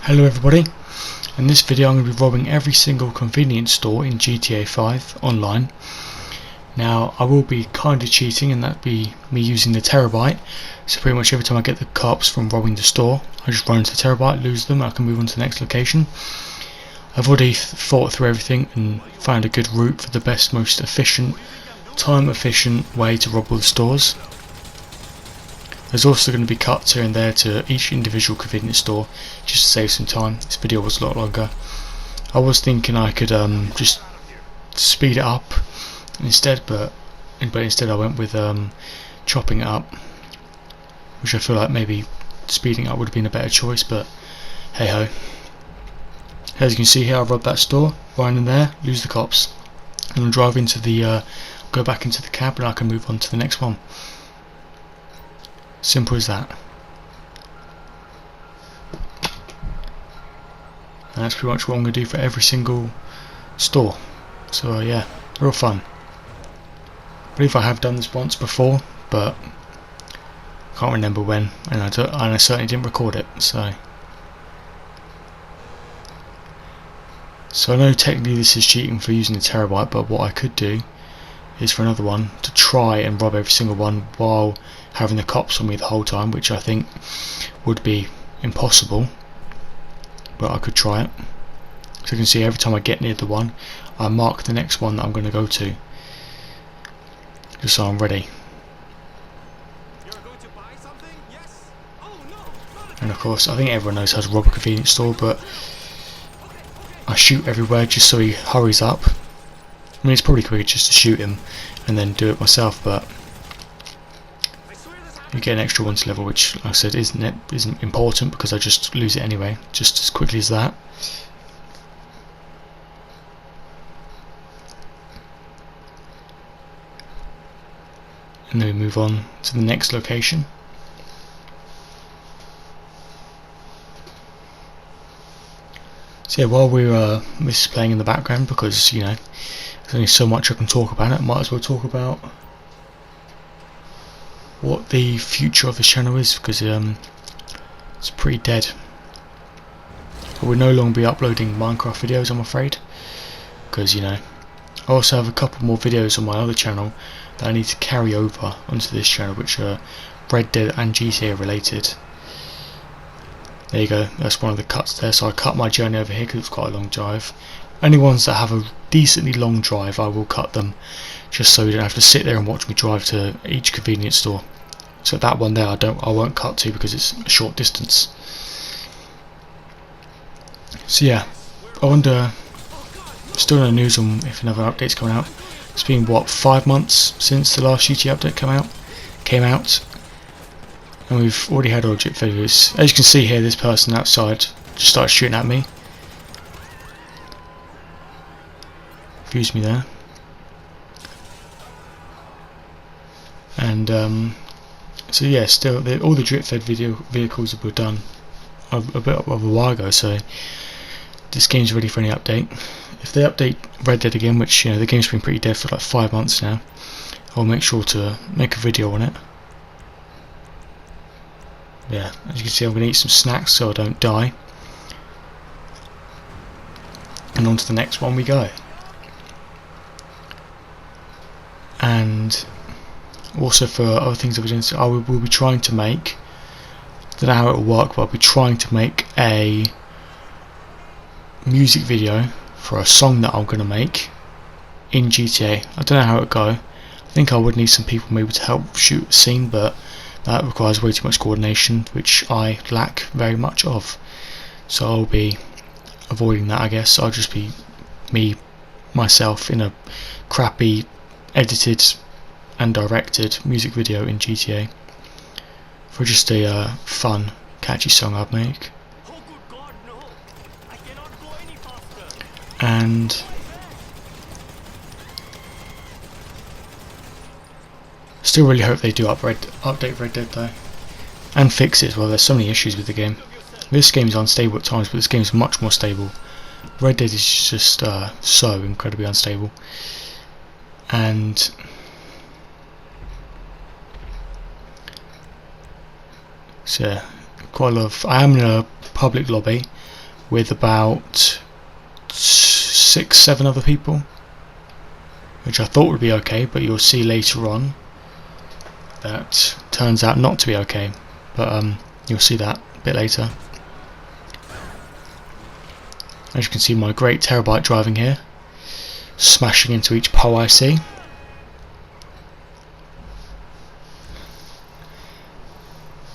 Hello everybody, in this video I'm going to be robbing every single convenience store in GTA 5 online. Now I will be kind of cheating, and that be me using the terabyte, so pretty much every time I get the cops from robbing the store I just run into the terabyte, lose them, and I can move on to the next location. I've already thought through everything and found a good route for the best, most efficient, time efficient way to rob all the stores. There's also going to be cuts here and there to each individual convenience store just to save some time. This video was a lot longer. I was thinking I could just speed it up instead, but instead I went with chopping it up, which I feel like maybe speeding up would have been a better choice, but hey ho. As you can see here, I robbed that store, right in there, lose the cops, and I'll drive into the go back into the cab and I can move on to the next one. Simple as that. And that's pretty much what I'm going to do for every single store. So yeah, real fun. I believe I have done this once before, but I can't remember when, and I certainly didn't record it. So I know technically this is cheating for using the terabyte, but what I could do is for another one to try and rob every single one while having the cops on me the whole time, which I think would be impossible, but I could try it. So you can see every time I get near the one I mark the next one that I'm going to go to, just so I'm ready. And of course I think everyone knows how to rob a convenience store, but I shoot everywhere just so he hurries up. I mean, it's probably quicker just to shoot him and then do it myself, but you get an extra one to level, which, like I said, isn't important because I just lose it anyway, just as quickly as that. And then we move on to the next location. So yeah, while we're this is playing in the background, because you know there's only so much I can talk about it, I might as well talk about what the future of this channel is, because it's pretty dead. I will no longer be uploading Minecraft videos, I'm afraid, because you know I also have a couple more videos on my other channel that I need to carry over onto this channel, which are Red Dead and GTA related. There you go, that's one of the cuts there. So I cut my journey over here because it's quite a long drive. Only ones that have a decently long drive I will cut them, just so you don't have to sit there and watch me drive to each convenience store. So that one there I won't cut to because it's a short distance. So yeah, I wonder, still no news on if another update's coming out. It's been what, 5 months since the last GTA update came out. And we've already had object failures. As you can see here, this person outside just started shooting at me. Confused me there. And so yeah, still all the drip fed vehicles were done a bit of a while ago, so this game's ready for any update. If they update Red Dead again, which, you know, the game's been pretty dead for like 5 months now, I'll make sure to make a video on it. Yeah, as you can see, I'm going to eat some snacks so I don't die. And on to the next one we go. And also for other things I will be trying to make, I don't know how it will work, but I'll be trying to make a music video for a song that I'm going to make in GTA. I don't know how it will go. I think I would need some people maybe to help shoot a scene, but that requires way too much coordination, which I lack very much of. So I'll be avoiding that, I guess. I'll just be myself in a crappy edited and directed music video in GTA for just a fun, catchy song I'd make. And still really hope they do update Red Dead though, and fix it as well. There's so many issues with the game. This game's unstable at times, but this game's much more stable. Red Dead is just so incredibly unstable. And so quite a lot of. I am in a public lobby with about 6-7 other people, which I thought would be okay, but you'll see later on that turns out not to be okay. But you'll see that a bit later. As you can see, my great terabyte driving here, smashing into each pole I see.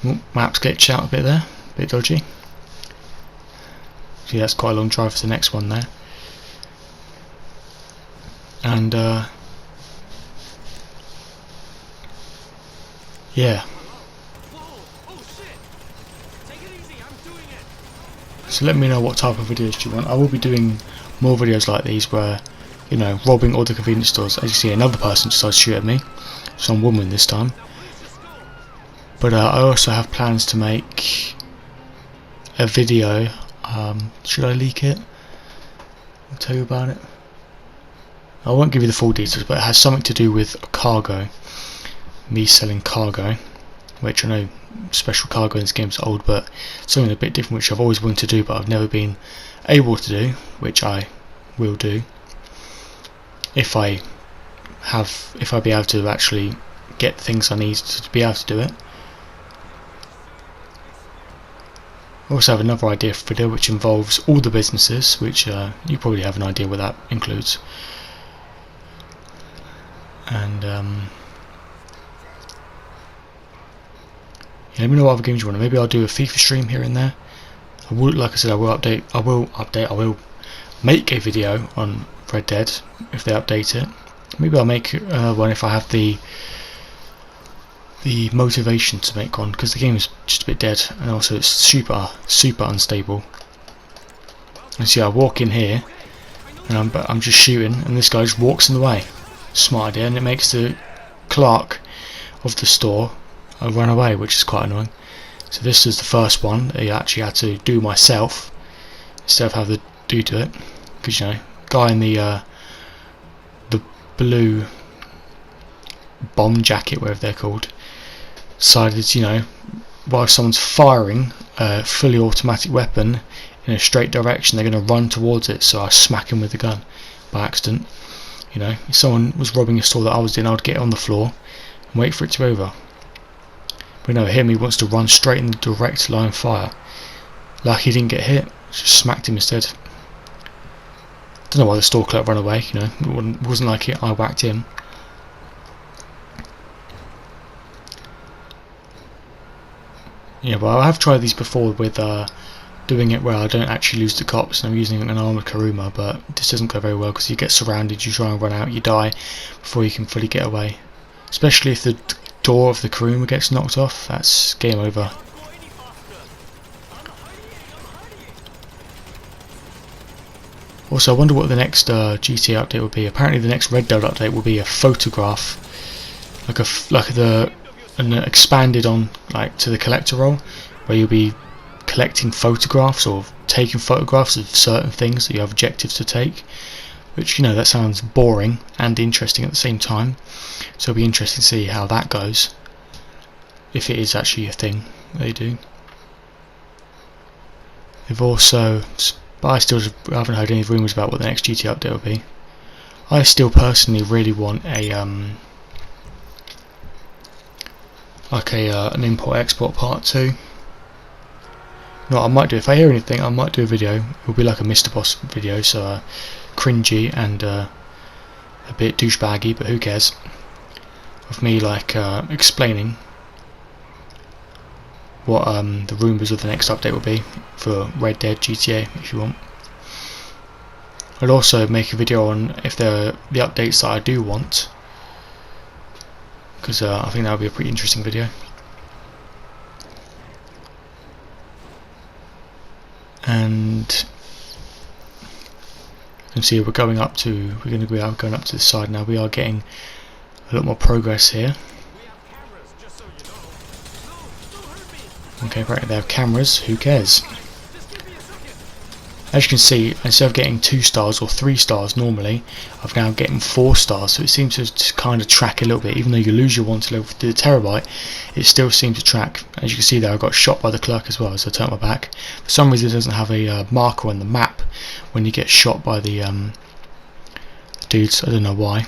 Ooh, maps glitched out a bit there, a bit dodgy. See, that's quite a long drive for the next one there. And yeah. So let me know what type of videos you want. I will be doing more videos like these where, you know, robbing all the convenience stores. As you see, another person decides to shoot at me. Some woman this time. But I also have plans to make a video. Should I leak it? I'll tell you about it. I won't give you the full details, but it has something to do with cargo. Me selling cargo, which I know special cargo in this game is old, but something a bit different which I've always wanted to do but I've never been able to do, which I will do if I be able to actually get the things I need to be able to do it. I also have another idea for video which involves all the businesses, which you probably have an idea what that includes. And yeah, let me know what other games you want. Maybe I'll do a FIFA stream here and there. I will, like I said, I will make a video on Red Dead if they update it. Maybe I'll make another one if I have the motivation to make one, because the game is just a bit dead, and also it's super unstable. And see, I walk in here and I'm just shooting, and this guy just walks in the way. Smart idea, and it makes the clerk of the store run away, which is quite annoying. So this is the first one I actually had to do myself instead of have the dude do it, because, you know, guy in the blue bomb jacket, whatever they're called, decided, you know, while someone's firing a fully automatic weapon in a straight direction, they're going to run towards it, so I smack him with the gun by accident. You know, if someone was robbing a store that I was in, I would get on the floor and wait for it to be over. But no, him, he wants to run straight in the direct line of fire. Like he didn't get hit, just smacked him instead. Don't know why the store clerk ran away, you know, it wasn't like I whacked him. Yeah, but I have tried these before with doing it where I don't actually lose the cops and I'm using an armoured Karuma, but this doesn't go very well because you get surrounded, you try and run out, you die before you can fully get away. Especially if the door of the Karuma gets knocked off, that's game over. Also, I wonder what the next GTA update will be. Apparently the next Red Dead update will be a photograph, and expanded on, like, to the collector role, where you'll be collecting photographs or taking photographs of certain things that you have objectives to take, which, you know, that sounds boring and interesting at the same time, so it'll be interesting to see how that goes, if it is actually a thing they do. They've also, but I still haven't heard any rumours about what the next GTA update will be. I still personally really want a an import-export part 2. No, I might do, if I hear anything, I might do a video. It will be like a Mr. Boss video, so cringy and a bit douchebaggy, but who cares? Of me, like, explaining what the rumours of the next update will be for Red Dead GTA, if you want. I'd also make a video on if there are the updates that I do want, because I think that would be a pretty interesting video. And you can see we're going up to the side now. We are getting a lot more progress here. Okay, right, they have cameras, who cares? As you can see, instead of getting 2 stars or 3 stars normally, I've now getting 4 stars, so it seems to kind of track a little bit. Even though you lose your wanted level to the terabyte, it still seems to track. As you can see there, I got shot by the clerk as well as I turned my back. For some reason it doesn't have a marker on the map when you get shot by the dudes, I don't know why.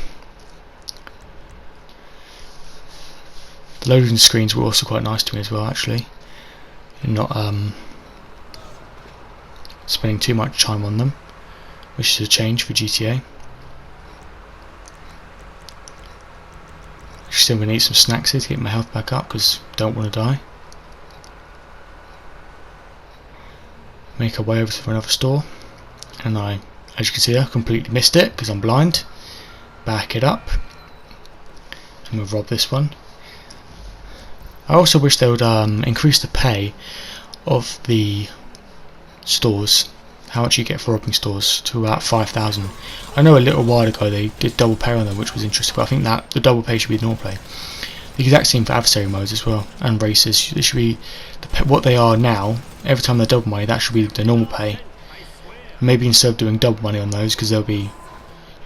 The loading screens were also quite nice to me as well, actually. Not spending too much time on them, which is a change for GTA. Still gonna eat some snacks here to get my health back up because don't want to die. Make our way over to another store, and as you can see, I completely missed it because I'm blind. Back it up, and we'll rob this one. I also wish they would increase the pay of the stores, how much you get for robbing stores, to about 5,000. I know a little while ago they did double pay on them, which was interesting, but I think that the double pay should be the normal pay. The exact same for adversary modes as well, and races. It should be what they are now. Every time they're double money, that should be the normal pay. Maybe instead of doing double money on those, because you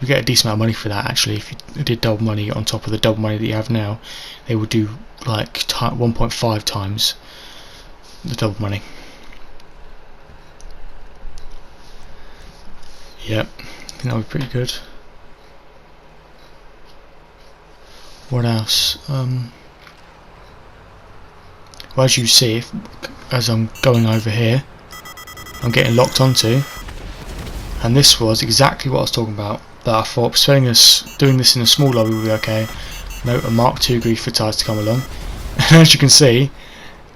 get a decent amount of money for that. Actually, if you did double money on top of the double money that you have now, they would do like 1.5 times the double money. Yep, I think that would be pretty good. What else? Well, as you see, as I'm going over here, I'm getting locked onto, and this was exactly what I was talking about. That I thought doing this in a small lobby would be okay. No, a Mark II grief tries to come along, and as you can see,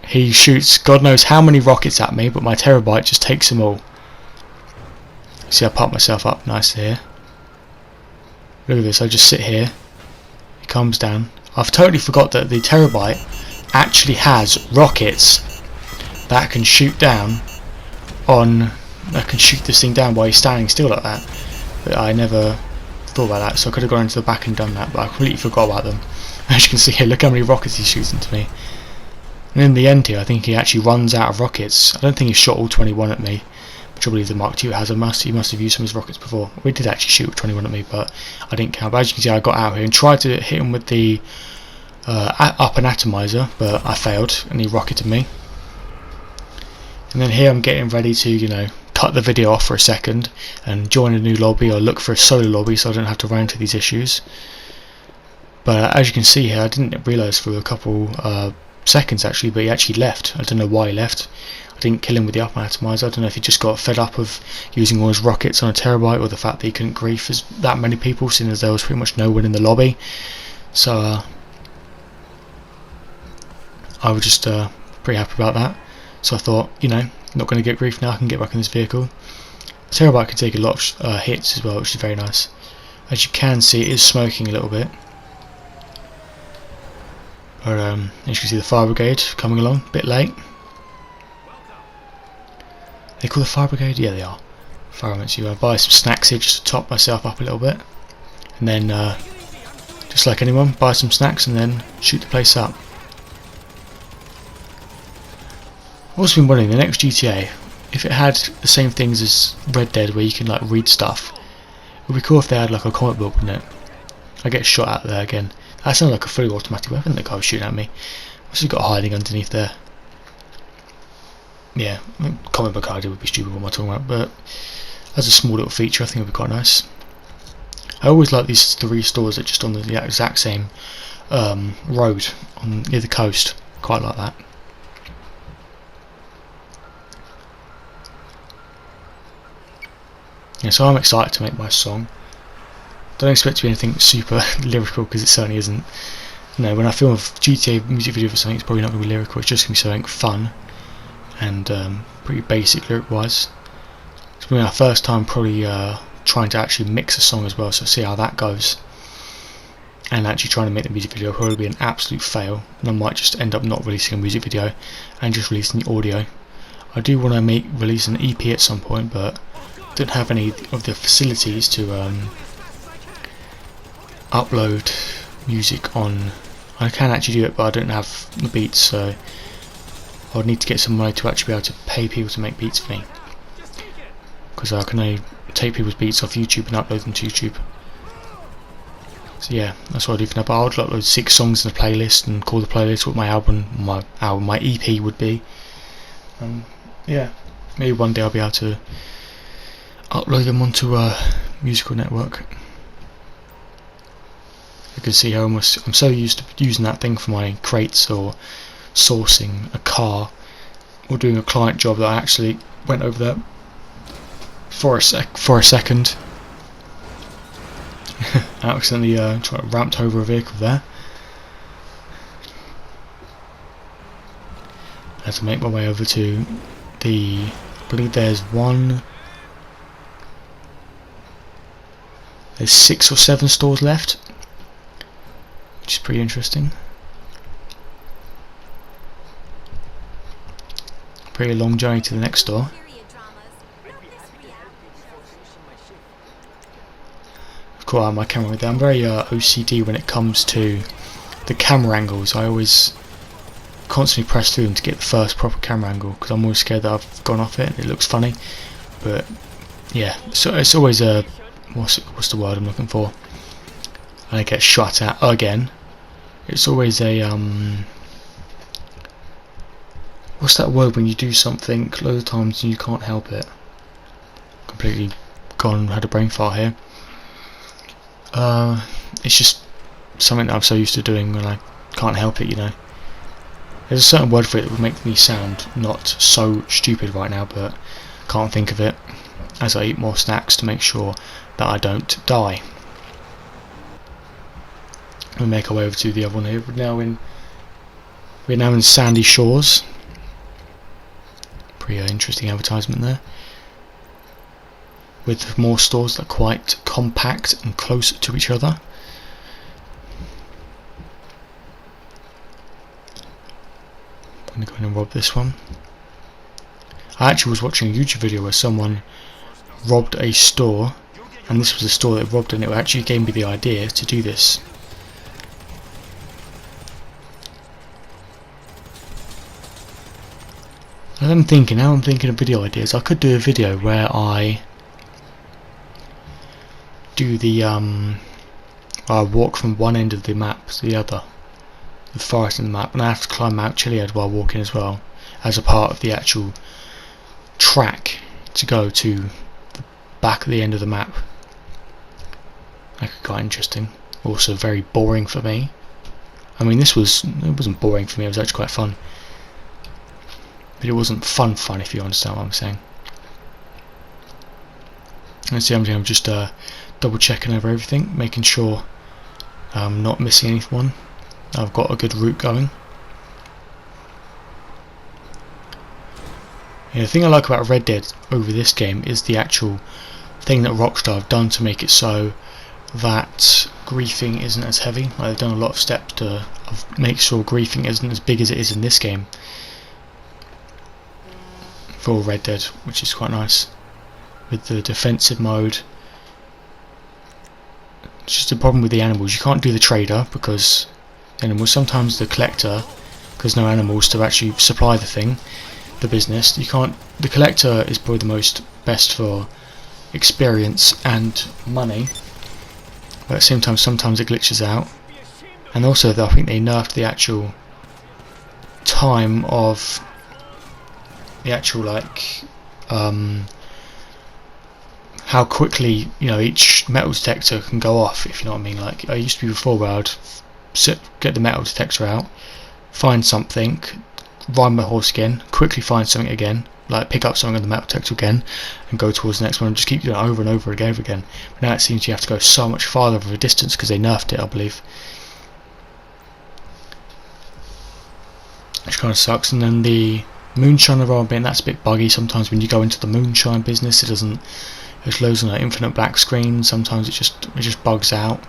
he shoots God knows how many rockets at me, but my terabyte just takes them all. See, I pop myself up nice here. Look at this, I just sit here. He comes down. I've totally forgot that the terabyte actually has rockets that can shoot down that can shoot this thing down while he's standing still like that. But I never thought about that, so I could have gone into the back and done that, but I completely forgot about them. As you can see here, look how many rockets he shoots into me. And in the end here, I think he actually runs out of rockets. I don't think he shot all 21 at me. I believe the Mark II has he must have used some of his rockets before. We did actually shoot 21 at me, but I didn't count. But as you can see, I got out here and tried to hit him with the up and atomizer, but I failed and he rocketed me. And then here I'm getting ready to, you know, cut the video off for a second and join a new lobby or look for a solo lobby so I don't have to run into these issues. But as you can see here, I didn't realise for a couple seconds actually, but he actually left. I don't know why he left. I didn't kill him with the up and atomizer. I don't know if he just got fed up of using all his rockets on a terabyte, or the fact that he couldn't grief as that many people, seeing as there was pretty much no one in the lobby. So I was just pretty happy about that. So I thought, you know, not going to get grief now, I can get back in this vehicle. The terabyte can take a lot of hits as well, which is very nice. As you can see, it is smoking a little bit. But as you can see, the fire brigade coming along, a bit late. They call the fire brigade? Yeah, they are. Firemen. So I buy some snacks here just to top myself up a little bit, and then just like anyone, buy some snacks and then shoot the place up. I've also been wondering, the next GTA, if it had the same things as Red Dead where you can like read stuff, it would be cool if they had like a comic book, wouldn't it? I get shot out there again. That sounds like a fully automatic weapon the guy was shooting at me. Must have got hiding underneath there. Yeah, comic book idea would be stupid, what am I talking about, but as a small little feature I think it would be quite nice. I always like these 3 stores that are just on the exact same road near the coast. Quite like that. Yeah, so I'm excited to make my song. Don't expect it to be anything super lyrical, because it certainly isn't. You know, when I film a GTA music video for something, it's probably not going to be lyrical, it's just going to be something fun and pretty basic lyric wise. It's been our first time probably trying to actually mix a song as well, so see how that goes. And actually trying to make the music video will probably be an absolute fail, and I might just end up not releasing a music video and just releasing the audio. I do want to release an EP at some point, but don't have any of the facilities to upload music on. I can actually do it, but I don't have the beats, so I would need to get some money to actually be able to pay people to make beats for me. because I can only take people's beats off YouTube and upload them to YouTube. So yeah, that's what I do for now. But I would upload 6 songs in a playlist and call the playlist what my my EP would be. Yeah, maybe one day I'll be able to upload them onto a musical network. You can see how I'm so used to using that thing for my crates or sourcing a car or doing a client job that I actually went over there for a second. Accidentally ramped over a vehicle there. I had to make my way over to I believe there's 6 or 7 stores left, which is pretty interesting. Pretty long journey to the next store. I've caught out my camera with that. I'm very OCD when it comes to the camera angles. I always constantly press through them to get the first proper camera angle because I'm always scared that I've gone off it. It looks funny, but yeah, so it's always a what's the word I'm looking for? And I get shot at again. It's always a what's that word when you do something loads of times and you can't help it? Completely had a brain fart here. It's just something that I'm so used to doing when I can't help it, you know. There's a certain word for it that would make me sound not so stupid right now, but can't think of it as I eat more snacks to make sure that I don't die. We'll make our way over to the other one here. We're now in Sandy Shores. Pretty interesting advertisement there. With more stores that are quite compact and close to each other. I'm going to go in and rob this one. I actually was watching a YouTube video where someone robbed a store, and this was the store that robbed, and it actually gave me the idea to do this. Now I'm thinking of video ideas. I could do a video where I do I walk from one end of the map to the other, the forest in the map, and I have to climb Mount Chiliad while walking as well, as a part of the actual track to go to the back of the end of the map. That could be quite interesting. Also very boring for me. I mean, it wasn't boring for me, it was actually quite fun. But it wasn't fun if you understand what I'm saying. And see, I'm just double checking over everything, making sure I'm not missing anyone. I've got a good route going. Yeah, the thing I like about Red Dead over this game is the actual thing that Rockstar have done to make it so that griefing isn't as heavy. Like, they've done a lot of steps to make sure griefing isn't as big as it is in this game for Red Dead, which is quite nice. With the defensive mode, it's just a problem with the animals. You can't do the trader because animals. Sometimes the collector, because no animals to actually supply the business. You can't. The collector is probably the most best for experience and money, but at the same time, sometimes it glitches out. And also, I think they nerfed the actual time of the actual how quickly each metal detector can go off, if you know what I mean. Like, I used to be before where I'd get the metal detector out, find something, ride my horse again, quickly find something again, like pick up something on the metal detector again, and go towards the next one, and just keep doing it over and over again. But now it seems you have to go so much farther of a distance because they nerfed it, I believe. Which kind of sucks. And then the moonshine around bit, that's a bit buggy sometimes when you go into the moonshine business. There's loads of infinite black screen. Sometimes it just bugs out.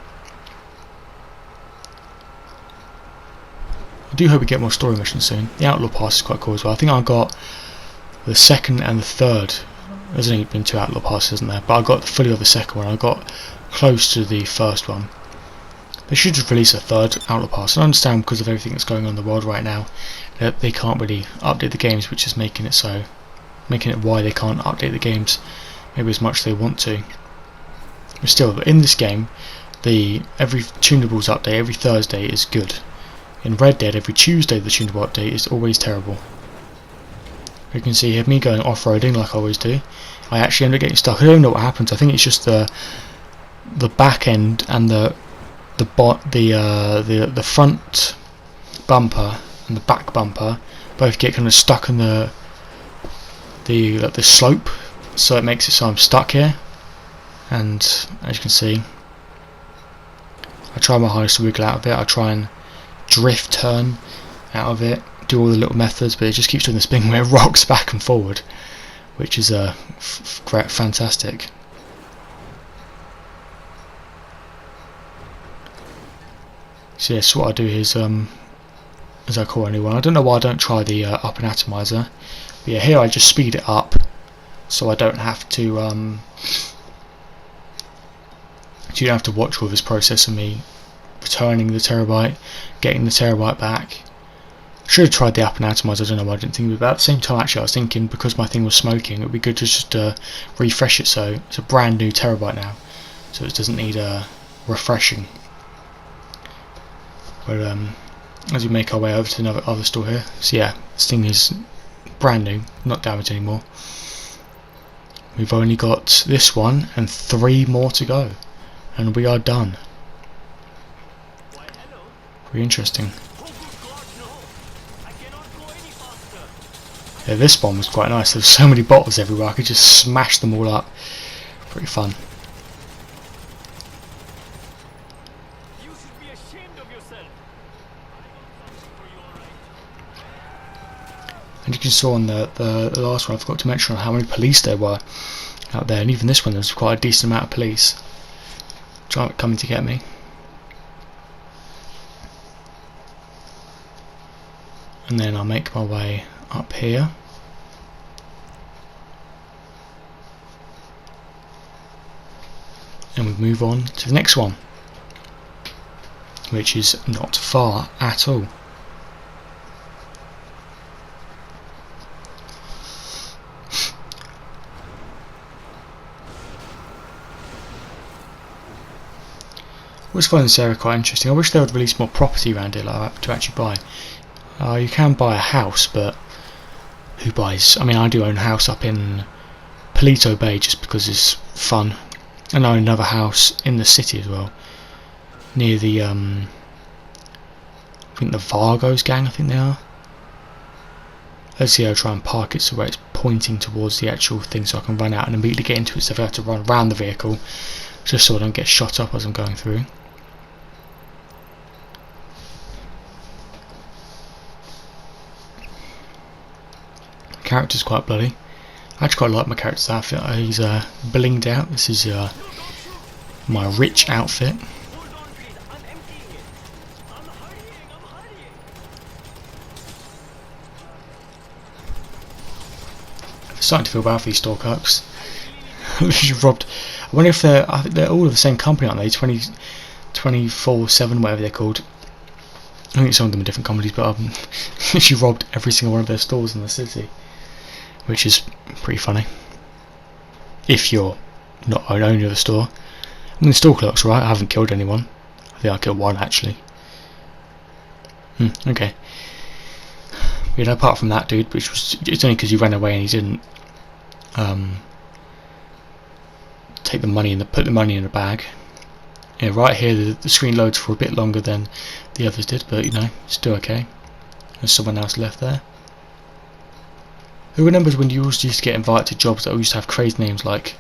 I do hope we get more story missions soon. The Outlaw Pass is quite cool as well. I think I got the second and the third. There's only been 2 Outlaw Passes, isn't there? But I got fully of the second one. I got close to the first one. They should just release a third Outlaw Pass. I understand because of everything that's going on in the world right now that they can't really update the games, which is making it why they can't update the games maybe as much as they want to. But still, in this game, every tunables update every Thursday is good. In Red Dead, every Tuesday the tunable update is always terrible. You can see here me going off-roading like I always do. I actually end up getting stuck. I don't know what happens. I think it's just the back end and the front bumper and the back bumper both get kind of stuck in the slope, so it makes it so I'm stuck here. And as you can see, I try my hardest to wiggle out of it. I try and drift turn out of it, do all the little methods, but it just keeps doing this thing where it rocks back and forward, which is fantastic. So yes, what I do is as I call anyone, I don't know why I don't try the up and atomizer, but yeah, here I just speed it up so I don't have to you don't have to watch all this process of me returning the terabyte, getting the terabyte back. Should have tried the up and atomizer. I don't know why I didn't think of it, but at the same time actually I was thinking, because my thing was smoking, it would be good to just refresh it, so it's a brand new terabyte now, so it doesn't need refreshing. But as we make our way over to another other store here, so yeah, this thing is brand new, not damaged anymore. We've only got this one and 3 more to go, and we are done. Pretty interesting. Yeah, this one was quite nice. There were so many bottles everywhere, I could just smash them all up. Pretty fun. And you can see on the last one, I forgot to mention how many police there were out there, and even this one there was quite a decent amount of police coming to get me. And then I'll make my way up here. And we move on to the next one, which is not far at all. I always find this area quite interesting. I wish they would release more property around here like that to actually buy. You can buy a house, but who buys? I mean, I do own a house up in Palito Bay just because it's fun, and I own another house in the city as well, near the I think the Vargos gang, I think they are. Let's see, I'll try and park it so where it's pointing towards the actual thing, so I can run out and immediately get into it, so if I have to run around the vehicle just so I don't get shot up as I'm going through. Character's quite bloody. I actually quite like my character's outfit. He's blinged out. This is my rich outfit. I'm starting to feel bad for these store clerks. Robbed. I wonder if I think they're all of the same company, aren't they? 24/7, whatever they're called. I think some of them are different companies, but she robbed every single one of their stores in the city, which is pretty funny. If you're not an owner of the store. I mean, the store clerk's right, I haven't killed anyone. I think I killed one actually. Okay. You know, apart from that dude, which was, it's only because he ran away and he didn't take the money and put the money in a bag. Yeah, right here the screen loads for a bit longer than the others did, but you know, still okay. There's someone else left there. Who remembers when you used to get invited to jobs that used to have crazy names like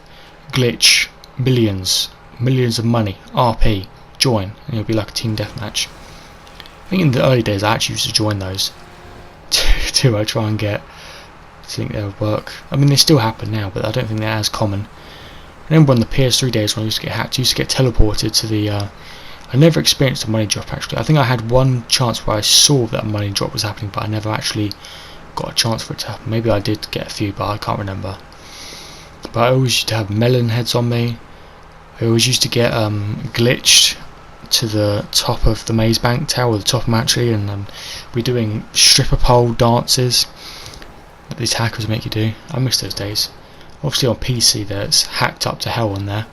Glitch, Millions, Millions of Money, RP, Join, and it'll be like a team deathmatch. I think in the early days I actually used to join those to try and get, I think they would work. I mean, they still happen now, but I don't think they're as common. I remember on the PS3 days when I used to get hacked, I used to get teleported to the I never experienced a money drop actually. I think I had one chance where I saw that a money drop was happening, but I never actually got a chance for it to happen. Maybe I did get a few, but I can't remember. But I always used to have melon heads on me. I always used to get glitched to the top of the maze bank tower, the top of them actually, and we're doing stripper pole dances that these hackers make you do. I miss those days. Obviously on PC there's hacked up to hell on there.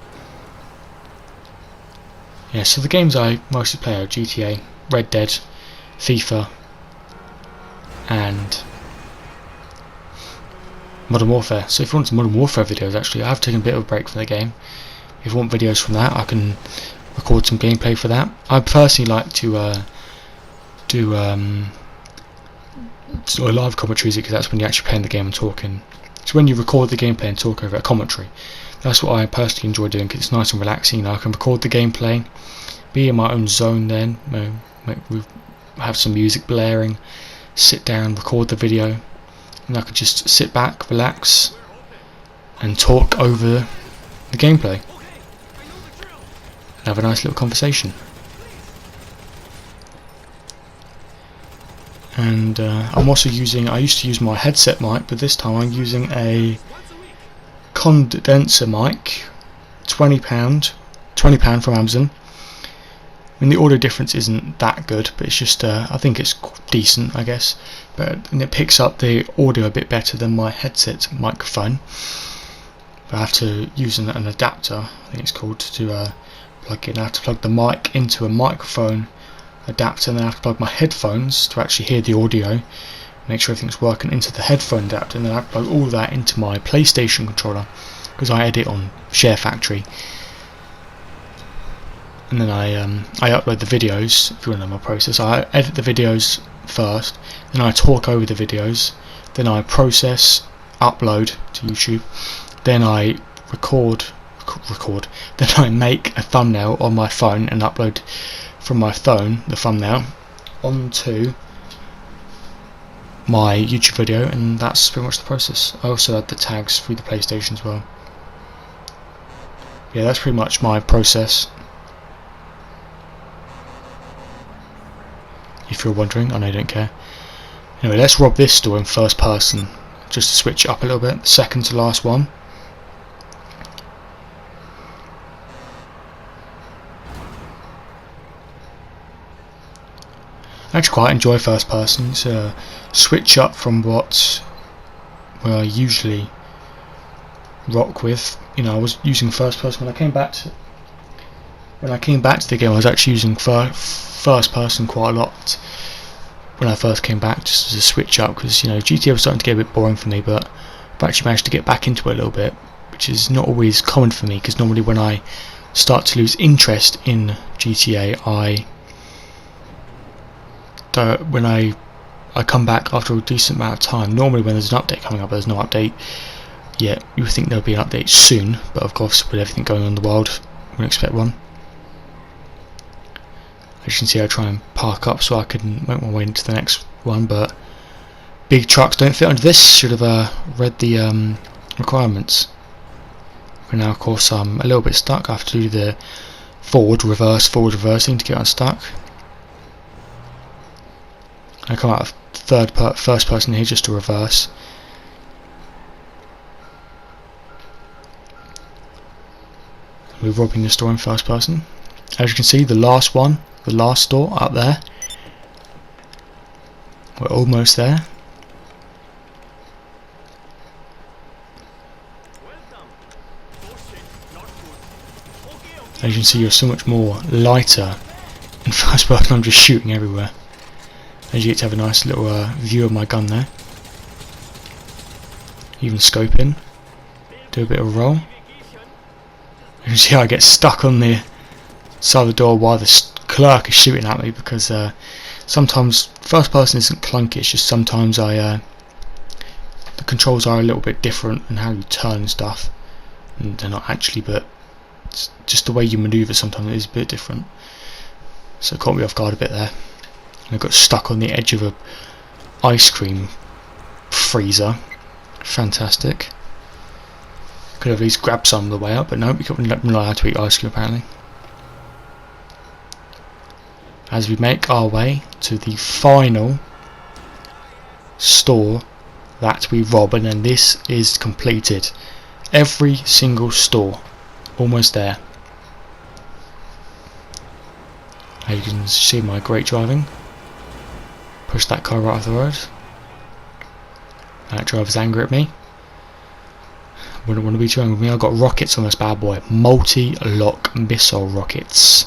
Yeah, so the games I mostly play are GTA, Red Dead, FIFA, and Modern Warfare. So if you want some Modern Warfare videos, actually I have taken a bit of a break from the game. If you want videos from that, I can record some gameplay for that. I personally like to do sort of live commentaries, because that's when you're actually playing the game and talking. So when you record the gameplay and talk over a commentary, that's what I personally enjoy doing, because it's nice and relaxing. I can record the gameplay, be in my own zone then, have some music blaring, sit down, record the video, and I could just sit back, relax, and talk over the gameplay and have a nice little conversation. And I'm also using, I used to use my headset mic, but this time I'm using a condenser mic, £20 from Amazon. I mean, the audio difference isn't that good, but it's just, I think it's decent, I guess. And it picks up the audio a bit better than my headset microphone. But I have to use an adapter, I think it's called, to plug in. I have to plug the mic into a microphone adapter, and then I have to plug my headphones to actually hear the audio, make sure everything's working into the headphone adapter, and then I have to plug all that into my PlayStation controller, because I edit on SHAREfactory. And then I upload the videos. If you want to know my process, I edit the videos first, then I talk over the videos, then I process, upload to YouTube, then I record, then I make a thumbnail on my phone and upload from my phone the thumbnail onto my YouTube video, and that's pretty much the process. I also add the tags through the PlayStation as well. Yeah, that's pretty much my process. If you're wondering, I know you don't care. Anyway, let's rob this store in first person, just to switch it up a little bit. The second to last one. I actually quite enjoy first person. It's a switch up from where I usually rock with. You know, I was using first person when I came back to the game. I was actually using first person quite a lot when I first came back, just as a switch up, because you know GTA was starting to get a bit boring for me, but I've actually managed to get back into it a little bit, which is not always common for me, because normally when I start to lose interest in GTA, when I come back after a decent amount of time. Normally when there's an update coming up, there's no update yet. You would think there'll be an update soon, but of course with everything going on in the world, we wouldn't expect one. As you can see, I try and park up so I can make my way into the next one, but big trucks don't fit under this. Should have read the requirements. But now of course I'm a little bit stuck. I have to do the forward reversing to get unstuck. I come out of first person here just to reverse. We're robbing the store in first person. As you can see, the last store up there. We're almost there. As you can see, you're so much more lighter in first person. I'm just shooting everywhere. As you get to have a nice little view of my gun there. Even scope in. Do a bit of roll. You can see how I get stuck on the side of the door while the clerk is shooting at me, because sometimes first person isn't clunky, it's just sometimes the controls are a little bit different and how you turn and stuff, and they're not actually, but it's just the way you manoeuvre sometimes is a bit different, so it caught me off guard a bit there. And I got stuck on the edge of a ice cream freezer. Fantastic. Could have at least grabbed some on the way up, but no, we're not allowed to eat ice cream apparently. As we make our way to the final store that we rob, and then this is completed. Every single store, almost there. As you can see my great driving. Push that car right off the road. That driver's angry at me. Wouldn't want to be too angry with me. I've got rockets on this bad boy. Multi-lock missile rockets.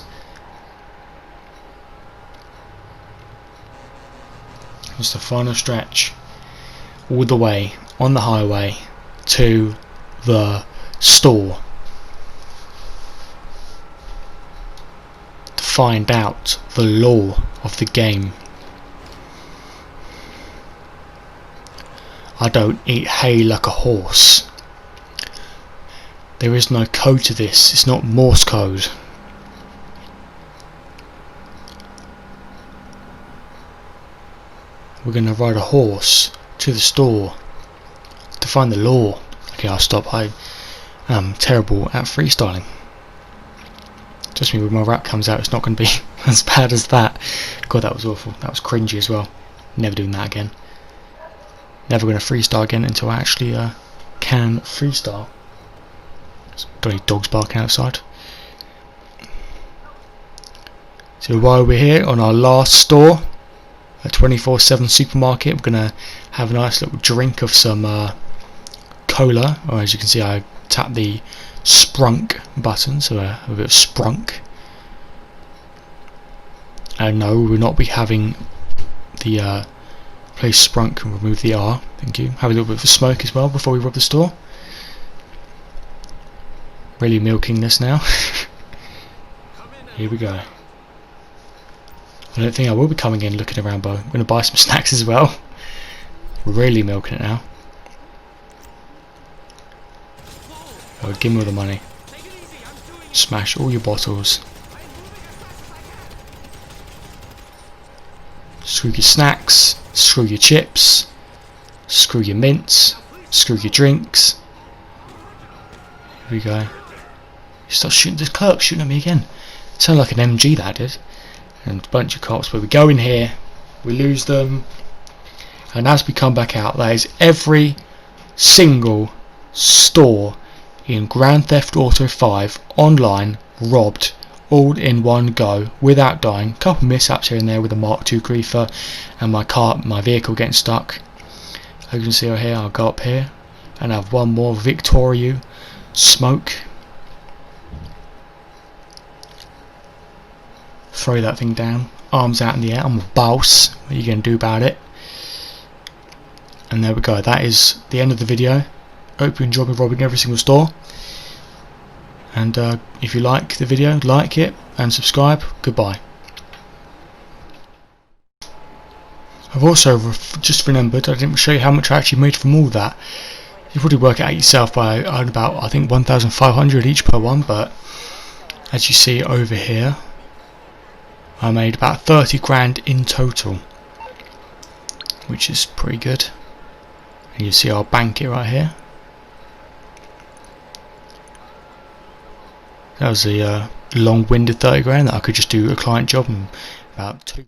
It's the final stretch. All the way on the highway to the store. To find out the law of the game. I don't eat hay like a horse. There is no code to this. It's not Morse code. We're going to ride a horse to the store to find the law. Okay, I'll stop. I am terrible at freestyling. Just me, when my rap comes out, it's not going to be as bad as that. God, that was awful. That was cringy as well. Never doing that again. Never going to freestyle again until I actually can freestyle. Got any dogs barking outside? So while we're here on our last store, a 24/7 supermarket, we're going to have a nice little drink of some cola. Or as you can see, I tapped the sprunk button, so a bit of sprunk. And no, we will not be having the place sprunk and remove the R. Thank you. Have a little bit of a smoke as well before we rob the store. Really milking this now. Here we go. I don't think I will be coming in looking around, but I'm going to buy some snacks as well. We're really milking it now. Oh, give me all the money. Smash all your bottles. Screw your snacks. Screw your chips. Screw your mints. Screw your drinks. Here we go. You start shooting, this clerk shooting at me again. Sounded like an MG that did. And a bunch of cops, but we go in here, we lose them, and as we come back out, that is every single store in Grand Theft Auto 5 online robbed, all in one go, without dying. Couple mishaps here and there with a Mark II Griefer and my vehicle getting stuck. As you can see over here, I'll go up here and have one more Victoria smoke. Throw that thing down, arms out in the air. I'm a boss. What are you going to do about it? And there we go. That is the end of the video. Hope you enjoyed me robbing every single store. And if you like the video, like it and subscribe. Goodbye. I've also just remembered I didn't show you how much I actually made from all that. You probably work it out yourself by about, I think, 1,500 each per one. But as you see over here, I made about 30 grand in total, which is pretty good. And you see I'll bank it right here. That was a long-winded 30 grand that I could just do a client job in about 2